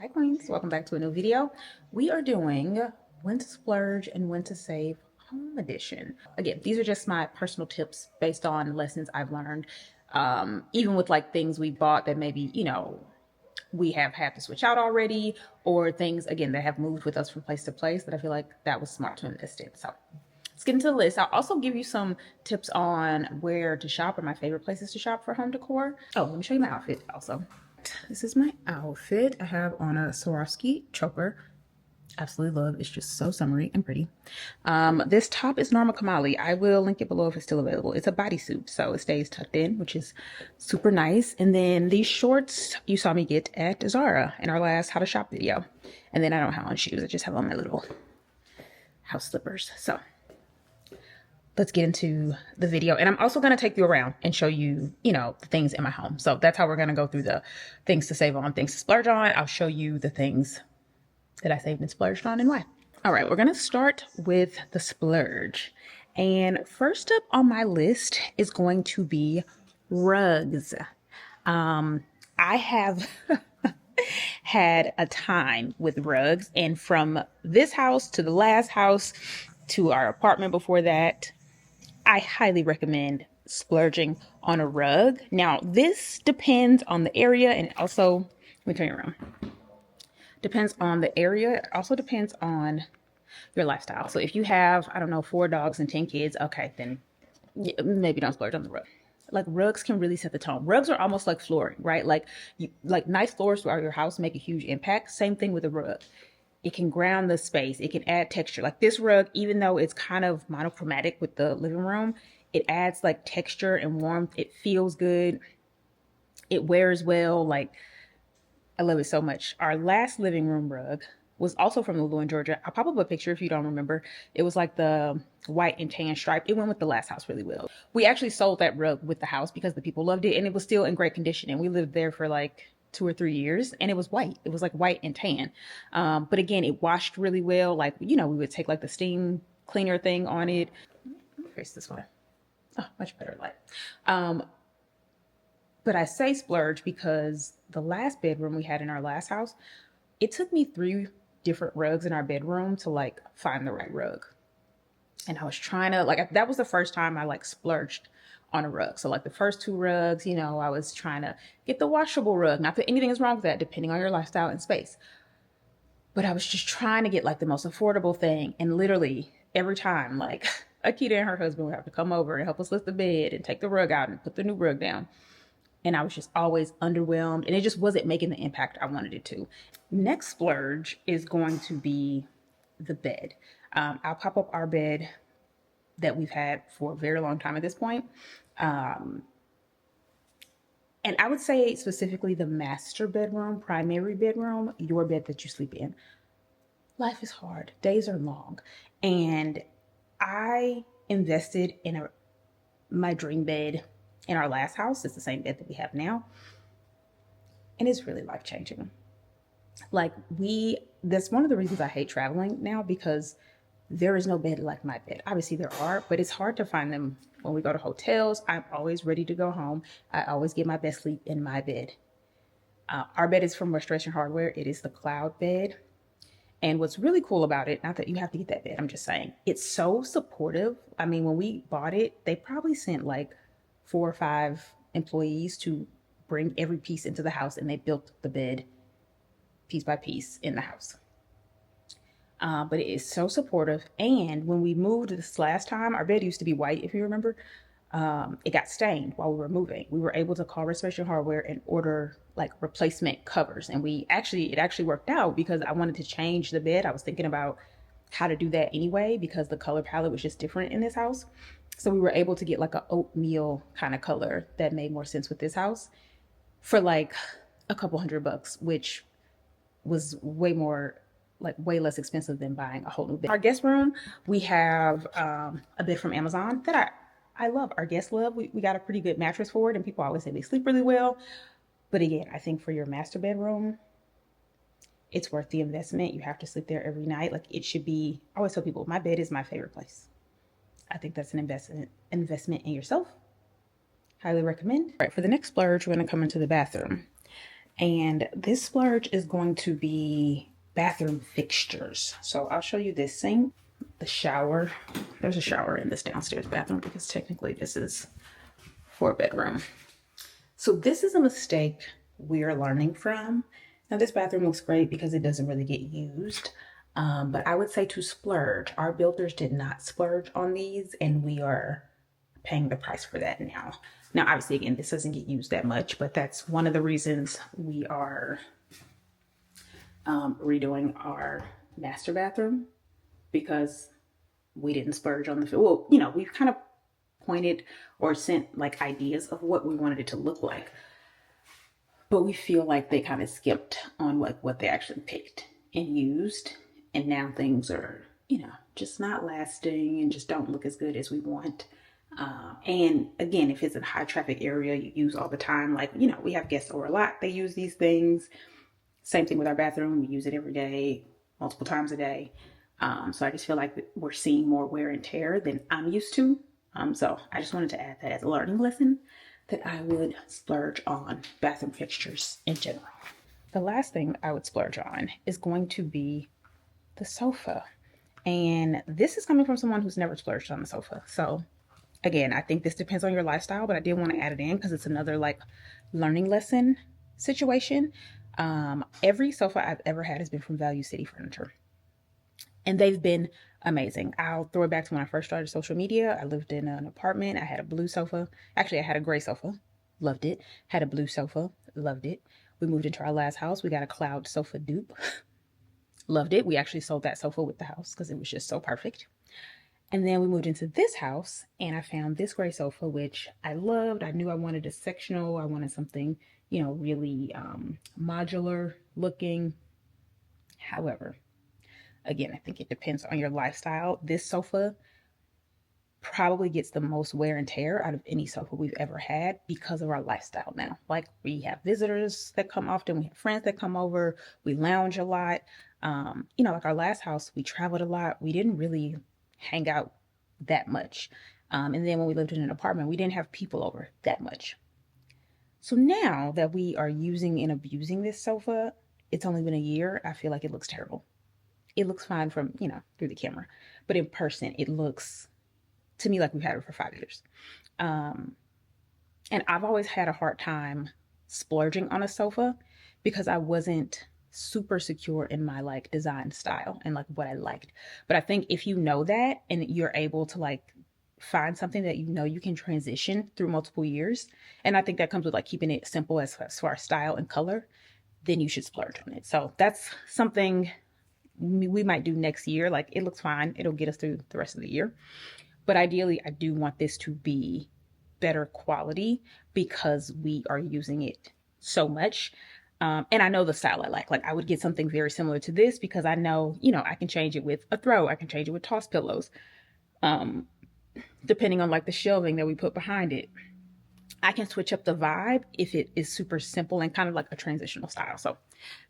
Hi Queens, welcome back to a new video. We are doing when to splurge and when to save home edition. Again, these are just my personal tips based on lessons I've learned. Even with like things we bought that maybe, we have had to switch out already, or things again that have moved with us from place to place that I feel like that was smart to invest in. So let's get into the list. I'll also give you some tips on where to shop or my favorite places to shop for home decor. Oh, let me show you my outfit also. This is my outfit. I have on a Swarovski choker. Absolutely love. It's just so summery and pretty. This top is Norma Kamali. I will link it below if it's still available. It's a bodysuit, so it stays tucked in, which is super nice. And then these shorts you saw me get at Zara in our last how to shop video. And then I don't have on shoes. I just have on my little house slippers. So let's get into the video. And I'm also going to take you around and show you, the things in my home. So that's how we're going to go through the things to save on, things to splurge on. I'll show you the things that I saved and splurged on and why. All right, we're going to start with the splurge. And first up on my list is going to be rugs. I have had a time with rugs, and from this house to the last house to our apartment before that, I highly recommend splurging on a rug. Now, this depends on the area, and also, let me turn you around. Depends on the area. It also depends on your lifestyle. So if you have, I don't know, 4 dogs and 10 kids, okay, then maybe don't splurge on the rug. Like rugs can really set the tone. Rugs are almost like flooring, right? Like nice floors throughout your house make a huge impact. Same thing with a rug. It can ground the space. It can add texture. Like this rug, even though it's kind of monochromatic with the living room, it adds like texture and warmth. It feels good. It wears well. Like I love it so much. Our last living room rug was also from Lulu in Georgia. I'll pop up a picture if you don't remember. It was like the white and tan stripe. It went with the last house really well. We actually sold that rug with the house because the people loved it and it was still in great condition. And we lived there for like 2 or 3 years and it was white. It was like white and tan. But again, it washed really well. Like, we would take like the steam cleaner thing on it. Let me face this one. Oh, much better light. But I say splurge because the last bedroom we had in our last house, it took me 3 different rugs in our bedroom to like find the right rug. And I was trying to that was the first time I like splurged on a rug. So like the first 2 rugs, I was trying to get the washable rug. Not that anything is wrong with that, depending on your lifestyle and space. But I was just trying to get like the most affordable thing. And literally every time, like Akita and her husband would have to come over and help us lift the bed and take the rug out and put the new rug down. And I was just always underwhelmed and it just wasn't making the impact I wanted it to. Next splurge is going to be the bed. I'll pop up our bed that we've had for a very long time at this point. And I would say specifically the master bedroom, primary bedroom, your bed that you sleep in. Life is hard. Days are long. And I invested in my dream bed in our last house. It's the same bed that we have now. And it's really life-changing. That's one of the reasons I hate traveling now, because there is no bed like my bed. Obviously there are, but it's hard to find them when we go to hotels. I'm always ready to go home. I always get my best sleep in my bed. Our bed is from Restoration Hardware. It is the cloud bed. And what's really cool about it, not that you have to get that bed, I'm just saying, it's so supportive. I mean, when we bought it, they probably sent like 4 or 5 employees to bring every piece into the house, and they built the bed piece by piece in the house. But it is so supportive. And when we moved this last time, our bed used to be white, if you remember. It got stained while we were moving. We were able to call Restoration Hardware and order like replacement covers. And it actually worked out because I wanted to change the bed. I was thinking about how to do that anyway, because the color palette was just different in this house. So we were able to get like an oatmeal kind of color that made more sense with this house for like a couple $100, which was way less expensive than buying a whole new bed. Our guest room, we have a bed from Amazon that I love. Our guests love. We got a pretty good mattress for it, and people always say they sleep really well. But again, I think for your master bedroom, it's worth the investment. You have to sleep there every night. Like it should be. I always tell people, my bed is my favorite place. I think that's an investment in yourself. Highly recommend. All right, for the next splurge, we're going to come into the bathroom. And this splurge is going to be bathroom fixtures. So I'll show you this sink, the shower. There's a shower in this downstairs bathroom because technically this is 4-bedroom. So this is a mistake we are learning from. Now this bathroom looks great because it doesn't really get used. But I would say to splurge. Our builders did not splurge on these, and we are paying the price for that now. Now, obviously, again, this doesn't get used that much, but that's one of the reasons we are redoing our master bathroom, because we didn't splurge on the, well, you know, we've kind of pointed or sent like ideas of what we wanted it to look like, but we feel like they kind of skipped on what they actually picked and used. And now things are, you know, just not lasting and just don't look as good as we want. And again, if it's a high traffic area you use all the time, like, you know, we have guests over a lot, they use these things. Same thing with our bathroom. We use it every day, multiple times a day. So I just feel like we're seeing more wear and tear than I'm used to. So I just wanted to add that as a learning lesson, that I would splurge on bathroom fixtures in general. The last thing I would splurge on is going to be the sofa. And this is coming from someone who's never splurged on the sofa. So again, I think this depends on your lifestyle, but I did want to add it in because it's another like learning lesson situation. Every sofa I've ever had has been from Value City Furniture, and they've been amazing. I'll throw it back to when I first started social media. I lived in an apartment. I had a blue sofa. Actually, I had a gray sofa. Loved it. Had a blue sofa. Loved it. We moved into our last house. We got a cloud sofa dupe. Loved it. We actually sold that sofa with the house because it was just so perfect. And then we moved into this house and I found this gray sofa, which I loved. I knew I wanted a sectional. I wanted something, you know, really modular looking. However, again, I think it depends on your lifestyle. This sofa probably gets the most wear and tear out of any sofa we've ever had because of our lifestyle now. Like, we have visitors that come often. We have friends that come over. We lounge a lot. You know, like our last house, we traveled a lot. We didn't really hang out that much. And then when we lived in an apartment, we didn't have people over that much. So now that we are using and abusing this sofa, it's only been a year. I feel like it looks terrible. It looks fine from, you know, through the camera, but in person, it looks to me like we've had it for 5 years. And I've always had a hard time splurging on a sofa because I wasn't super secure in my like design style and like what I liked. But I think if you know that and you're able to like find something that you know you can transition through multiple years, and I think that comes with like keeping it simple as far as style and color, then you should splurge on it. So that's something we might do next year. Like, it looks fine. It'll get us through the rest of the year. But ideally, I do want this to be better quality because we are using it so much. And I know the style I like. Like, I would get something very similar to this because I know, you know, I can change it with a throw. I can change it with toss pillows. Depending on like the shelving that we put behind it. I can switch up the vibe if it is super simple and kind of like a transitional style. So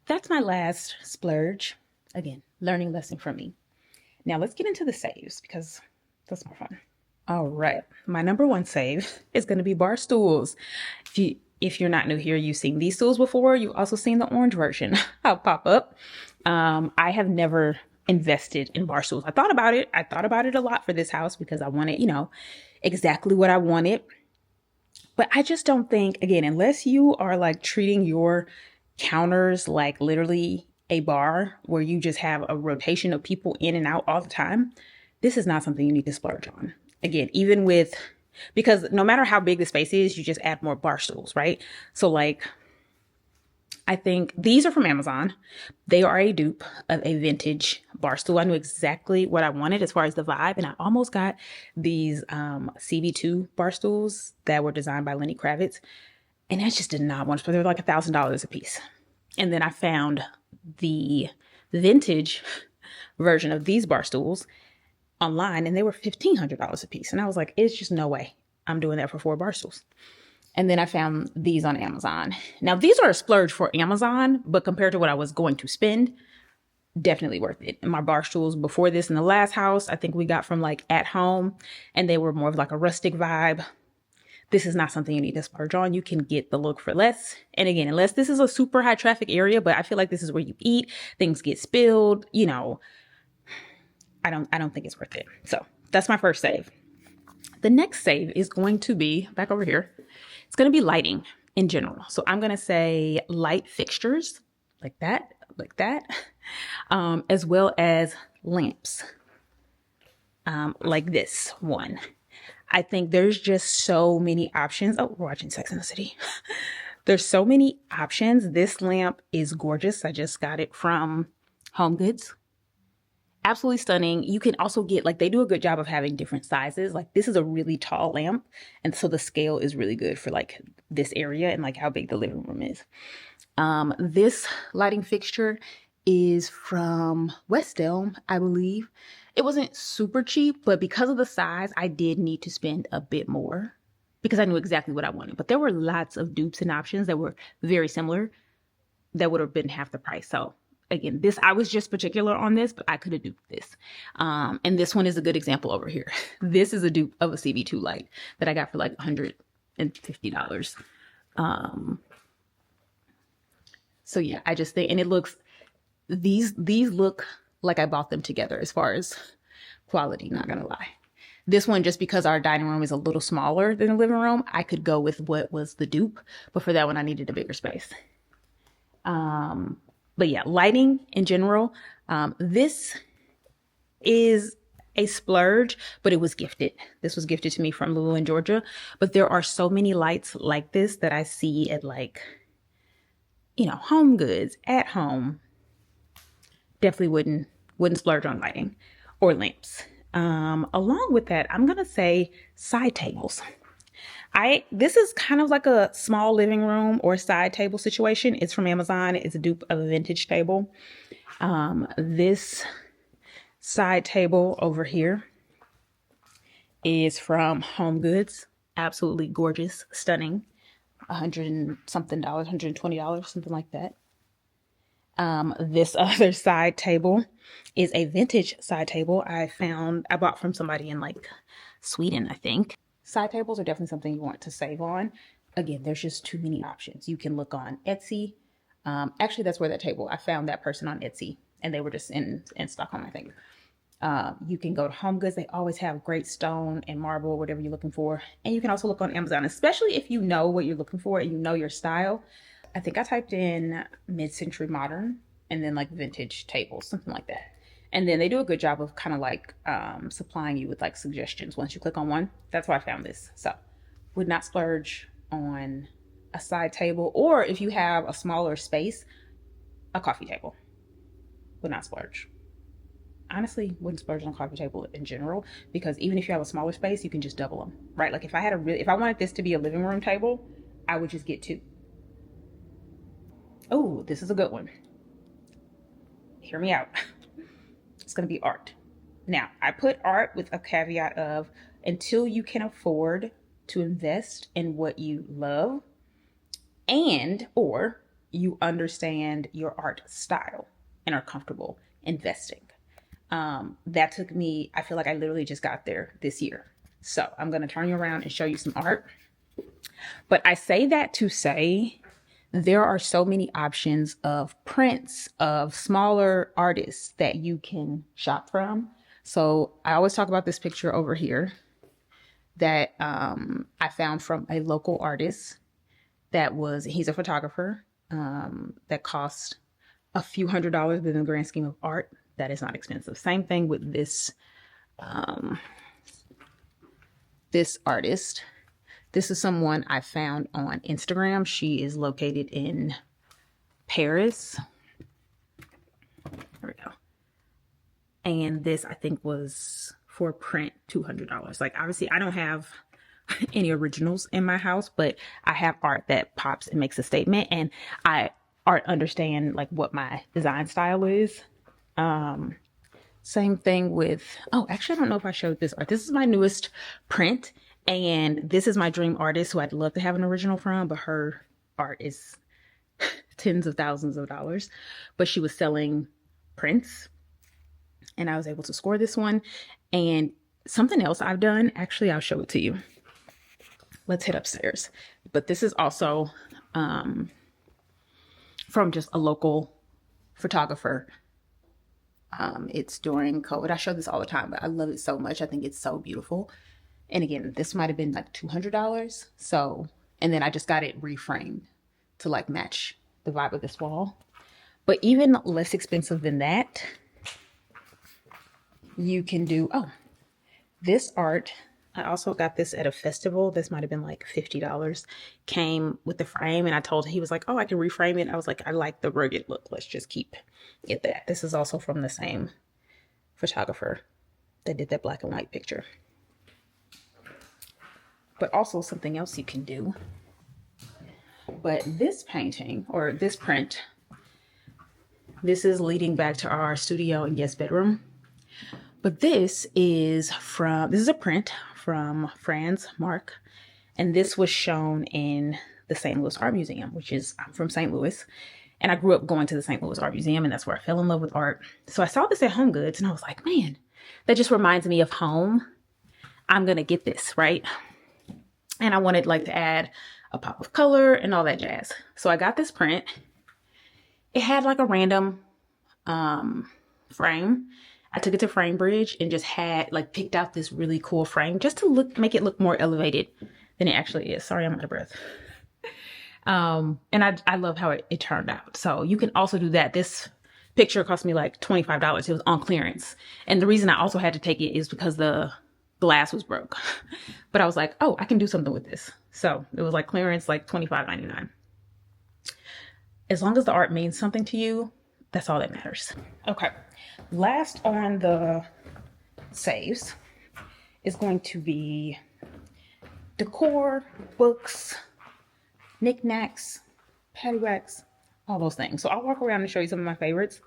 that's my last splurge. Again, learning lesson from me. Now let's get into the saves because that's more fun. All right. My number one save is going to be bar stools. If you're not new here, you've seen these stools before. You've also seen the orange version. I'll pop up. I have never invested in bar stools. I thought about it. I thought about it a lot for this house because I wanted, you know, exactly what I wanted. But I just don't think, again, unless you are like treating your counters like literally a bar where you just have a rotation of people in and out all the time, this is not something you need to splurge on. Again, even with, because no matter how big the space is, you just add more bar stools, right? So like, I think these are from Amazon. They are a dupe of a vintage bar stool. I knew exactly what I wanted as far as the vibe. And I almost got these CB2 bar stools that were designed by Lenny Kravitz. And I just did not want to, but they were like $1,000 a piece. And then I found the vintage version of these bar stools online and they were $1,500 a piece. And I was like, it's just no way I'm doing that for 4 bar stools. And then I found these on Amazon. Now, these are a splurge for Amazon, but compared to what I was going to spend, definitely worth it. And my bar stools before this in the last house, I think we got from like At Home, and they were more of like a rustic vibe. this is not something you need to splurge on. You can get the look for less. And again, unless this is a super high traffic area, but I feel like this is where you eat, things get spilled, you know, I don't think it's worth it. So that's my first save. The next save is going to be back over here. It's going to be lighting in general. So I'm going to say light fixtures like that, as well as lamps, like this one. I think there's just so many options. Oh, we're watching Sex and the City. There's so many options. This lamp is gorgeous. I just got it from Home Goods. Absolutely stunning. You can also get, like, they do a good job of having different sizes. Like, this is a really tall lamp, and so the scale is really good for like this area and like how big the living room is. This lighting fixture is from West Elm, I believe. It wasn't super cheap, but because of the size, I did need to spend a bit more because I knew exactly what I wanted. But there were lots of dupes and options that were very similar that would have been half the price. So again, this, I was just particular on this, but I could have duped this. And this one is a good example over here. This is a dupe of a CV2 light that I got for like $150. So yeah, I just think, and it looks, these look like I bought them together as far as quality, not gonna lie. This one, just because our dining room is a little smaller than the living room, I could go with what was the dupe, but for that one, I needed a bigger space. But yeah, lighting in general, this is a splurge, but it was gifted. This was gifted to me from Lulu in Georgia, but there are so many lights like this that I see at like, you know, Home Goods, at home. Definitely wouldn't splurge on lighting or lamps. Along with that, I'm gonna say side tables. This is kind of like a small living room or side table situation. It's from Amazon. It's a dupe of a vintage table. This side table over here is from Home Goods. Absolutely gorgeous, stunning. $100 and something, $120, something like that. This other side table is a vintage side table I bought from somebody in like Sweden, I think. Side tables are definitely something you want to save on. Again, there's just too many options. You can look on Etsy. Actually, that's where that table, I found that person on Etsy and they were just in Stockholm, I think. You can go to Home Goods. They always have great stone and marble, whatever you're looking for. And you can also look on Amazon, especially if you know what you're looking for and you know your style. I think I typed in mid-century modern and then like vintage tables, something like that. And then they do a good job of kind of like supplying you with like suggestions once you click on one. That's why I found this. So would not splurge on a side table, or if you have a smaller space, a coffee table. Would not splurge. Honestly, wouldn't splurge on a coffee table in general, because even if you have a smaller space, you can just double them, right? Like if I wanted this to be a living room table, I would just get two. Oh, this is a good one. Hear me out. It's going to be art. Now, I put art with a caveat of until you can afford to invest in what you love and or you understand your art style and are comfortable investing. That took me, I feel like I literally just got there this year. So I'm going to turn you around and show you some art. But I say that to say there are so many options of prints of smaller artists that you can shop from. So I always talk about this picture over here that I found from a local artist he's a photographer, that cost a few $100s, but in the grand scheme of art, that is not expensive. Same thing with this artist. This is someone I found on Instagram. She is located in Paris. There we go. And this, I think, was for print $200. Like, obviously, I don't have any originals in my house, but I have art that pops and makes a statement. And I understand like what my design style is. Same thing with, oh, actually, I don't know if I showed this art. This is my newest print. And this is my dream artist who I'd love to have an original from, but her art is tens of thousands of dollars. But she was selling prints and I was able to score this one. And something else I've done, actually, I'll show it to you. let's head upstairs. But this is also from just a local photographer. It's during COVID. I show this all the time, but I love it so much. I think it's so beautiful. And again, this might have been like $200. So, and then I just got it reframed to like match the vibe of this wall. But even less expensive than that, you can do, oh, this art. I also got this at a festival. This might have been like $50. Came with the frame, and I told him, he was like, oh, I can reframe it. I was like, I like the rugged look. Let's just keep it that. This is also from the same photographer that did that black and white picture. But also something else you can do. But this painting, or this print, this is leading back to our studio and guest bedroom. But this is a print from Franz Marc, and this was shown in the St. Louis Art Museum, which is, I'm from St. Louis, and I grew up going to the St. Louis Art Museum, and that's where I fell in love with art. So I saw this at Home Goods, and I was like, man, that just reminds me of home. I'm gonna get this, right? And I wanted like to add a pop of color and all that jazz. So I got this print. It had like a random frame. I took it to Frame Bridge and just had like picked out this really cool frame just to make it look more elevated than it actually is. Sorry, I'm out of breath. And I love how it turned out. So you can also do that. This picture cost me like $25. It was on clearance. And the reason I also had to take it is because the glass was broke. But I was like, oh, I can do something with this. So it was like clearance, like $25.99. As long as the art means something to you, that's all that matters. Okay. Last on the saves is going to be decor, books, knickknacks, paddywhacks, all those things. So I'll walk around and show you some of my favorites.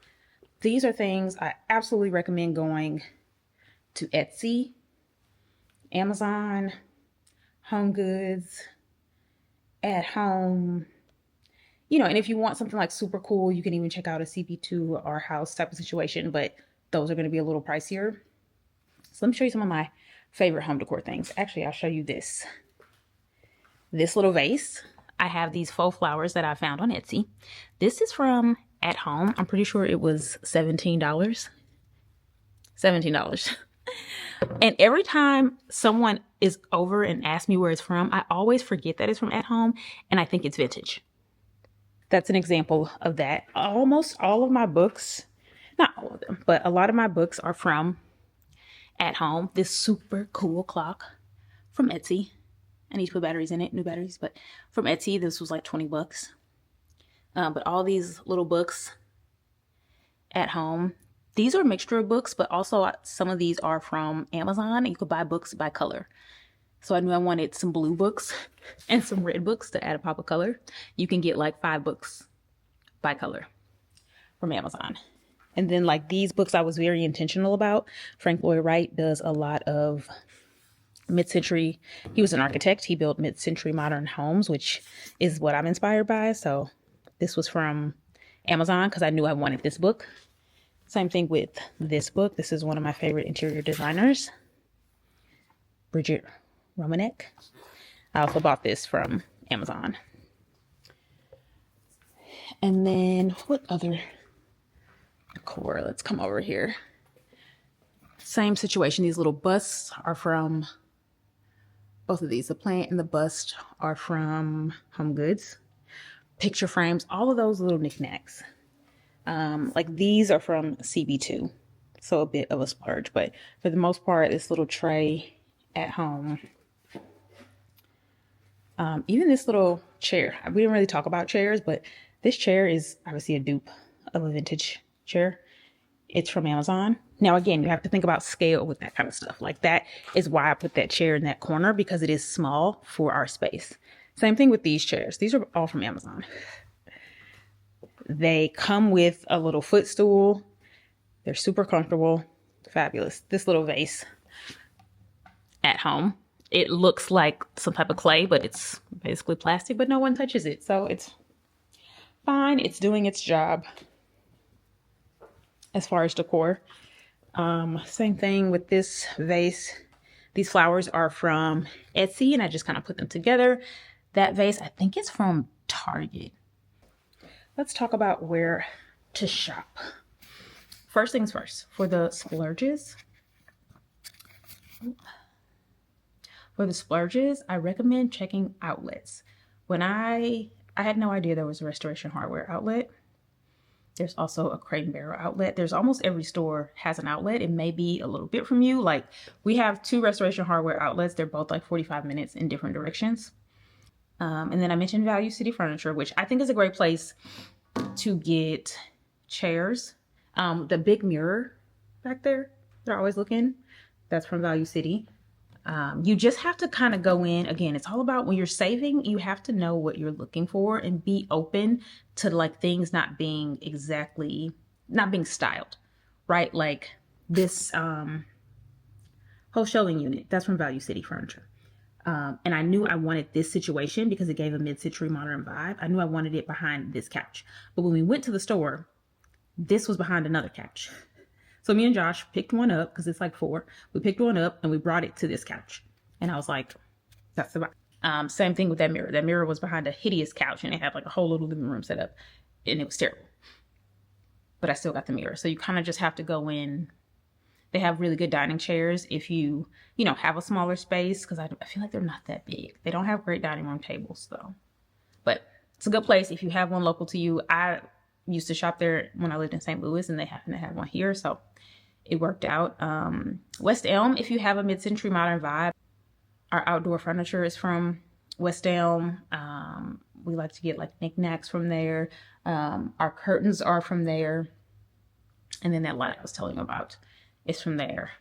These are things I absolutely recommend going to Etsy, Amazon, Home Goods, At Home. You know, and if you want something like super cool, you can even check out a CP2 or Our House type of situation, but those are going to be a little pricier. So let me show you some of my favorite home decor things. Actually, I'll show you this little vase. I have these faux flowers that I found on Etsy. This is from At Home. I'm pretty sure it was $17. $17. And every time someone is over and asks me where it's from, I always forget that it's from At Home, and I think it's vintage. That's an example of that. Almost all of my books, not all of them, but a lot of my books are from At Home. This super cool clock from Etsy. I need to put batteries in it, new batteries, but from Etsy, this was like 20 bucks. But all these little books At Home, these are a mixture of books, but also some of these are from Amazon. You could buy books by color. So I knew I wanted some blue books and some red books to add a pop of color. You can get like 5 books by color from Amazon. And then like these books I was very intentional about. Frank Lloyd Wright does a lot of mid-century. He was an architect. He built mid-century modern homes, which is what I'm inspired by. So this was from Amazon because I knew I wanted this book. Same thing with this book. This is one of my favorite interior designers, Bridget Romanek. I also bought this from Amazon. And then what other decor? Let's come over here. Same situation. These little busts are from both of these. The plant and the bust are from Home Goods. Picture frames, all of those little knickknacks. Like these are from CB2. So a bit of a splurge, but for the most part, this little tray At Home. Even this little chair. We didn't really talk about chairs, but this chair is obviously a dupe of a vintage chair. It's from Amazon. Now, again, you have to think about scale with that kind of stuff. Like that is why I put that chair in that corner, because it is small for our space. Same thing with these chairs. These are all from Amazon. They come with a little footstool. They're super comfortable. Fabulous. This little vase At Home. It looks like some type of clay, but it's basically plastic, but no one touches it. So it's fine. It's doing its job as far as decor. Same thing with this vase. These flowers are from Etsy, and I just kind of put them together. That vase, I think it's from Target. Let's talk about where to shop. First things first, for the splurges, I recommend checking outlets. When I had no idea there was a Restoration Hardware outlet. There's also a Crate and Barrel outlet. There's almost every store has an outlet. It may be a little bit from you. Like, we have 2 Restoration Hardware outlets. They're both like 45 minutes in different directions. And then I mentioned Value City Furniture, which I think is a great place to get chairs. The big mirror back there, they're always looking. That's from Value City. You just have to kind of go in. Again, it's all about when you're saving, you have to know what you're looking for and be open to like things not being styled, right? Like this whole shelving unit, that's from Value City Furniture. And I knew I wanted this situation because it gave a mid-century modern vibe. I knew I wanted it behind this couch. But when we went to the store, this was behind another couch. So me and Josh picked one up because it's like 4. We picked one up and we brought it to this couch. And I was like, that's the vibe. Same thing with that mirror. That mirror was behind a hideous couch and it had like a whole little living room set up. And it was terrible. But I still got the mirror. So you kind of just have to go in. They have really good dining chairs if you have a smaller space, because I feel like they're not that big. They don't have great dining room tables though. But it's a good place if you have one local to you. I used to shop there when I lived in St. Louis, and they happen to have one here, so it worked out. West Elm, if you have a mid-century modern vibe. Our outdoor furniture is from West Elm. We like to get like knickknacks from there. Our curtains are from there. And then that light I was telling you about is from there.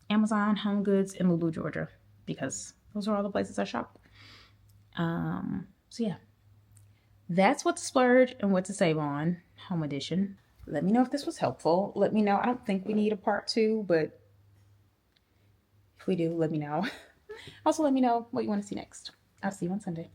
Amazon, Home Goods, and Lulu, Georgia, because those are all the places I shop. So yeah, that's what to splurge and what to save on, home edition. Let me know if this was helpful. Let me know. I don't think we need a part 2, but if we do, let me know. Also, let me know what you want to see next. I'll see you on Sunday.